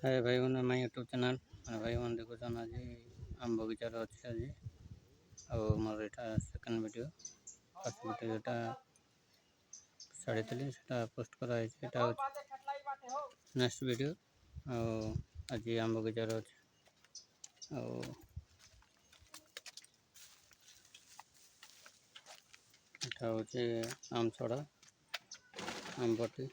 हाय भाई मैंने my YouTube channel भाई मैंने देखो आज आम बगीचार अच्छे आज और मोर यहाँ सेकेंड वीडियो फर्स्ट वीडियो जोटा छाड़ी से पोस्ट कराई नेक्स्ट वीडियो आज आम बगीचार अच्छे हूँ आम छड़ा आमपटी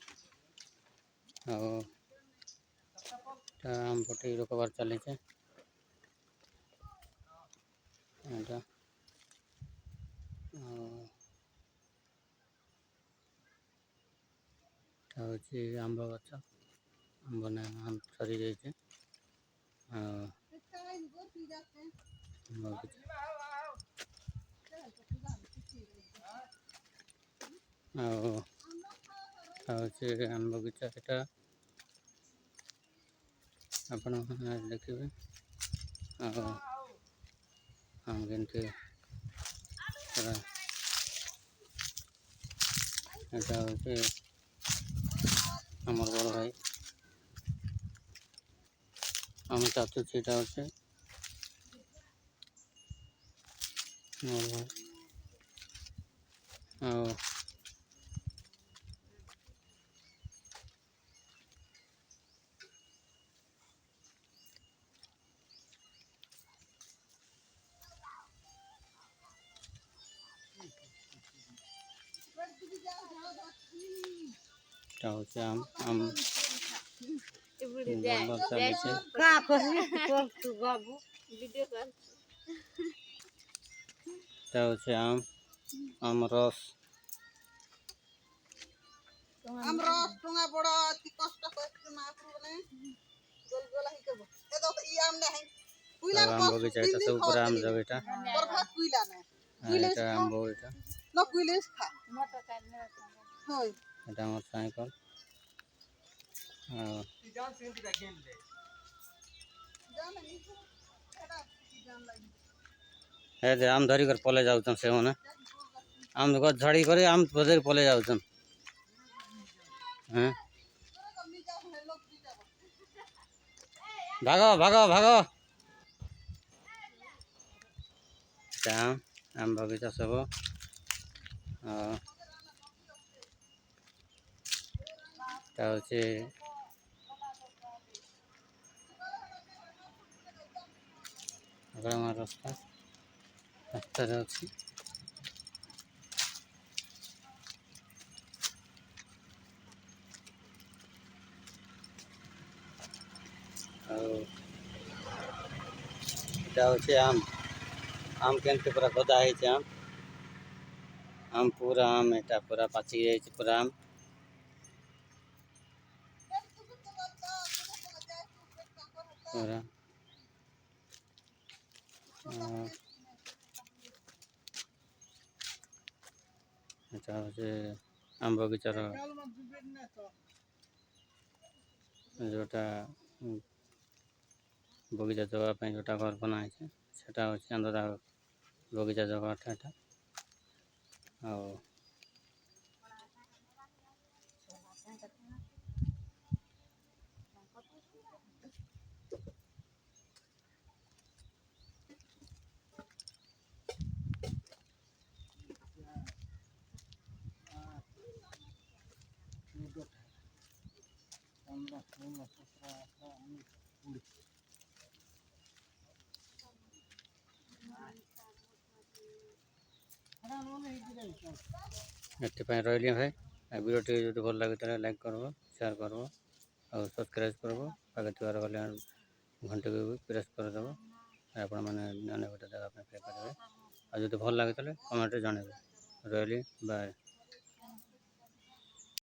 आमपटी रोकबार चली हूँ आंब गच आंब ना आम सरी जाइए आम बगीचा यहाँ आपण देखिए आम केमती यहाँ हूँ आमर बड़ भाई आम चाचुची यहाँ हूँ आम आम आम आम रस टुंगा बड़ा अति कष्ट करके मापुर बने गोल गोल ही के ए तो ई आम ने है कुइला आम बगीचा এটা सब पूरा आम जब এটা बरखा कुइला ने এটা आम बगीचा न कुइले खा मोटर काट ने होय এটা আমার সাইকেল जान से का गेम ले जान नहीं एटा जान लाइन हे जे आम धरी कर पले जाउछन से होने आम गछ झाड़ी करे आम बजर पले जाउछन हैं भागो भागो भागो आम बगीचा सब हूँ रास्ता रास्ता अच्छी आम आम केमती पूरा गदा है आम पूरा आम यहाँ पूरा पाची जाए पूरा आम पूरा आम बगीचार जोटा बगीचा जगह जोटा घर बनाई सेटा हूँ अंदर बगीचा जगह एपाई रही भाई वीडियो टी जो भल लगे लाइक करब शेयर करब और सब्सक्राइब करब आगे थोड़ा गले घंटे को प्रेस करदेव आप गोटे जगह पे करेंगे और जो भल लगे कमेंट जनइबे रही बाय।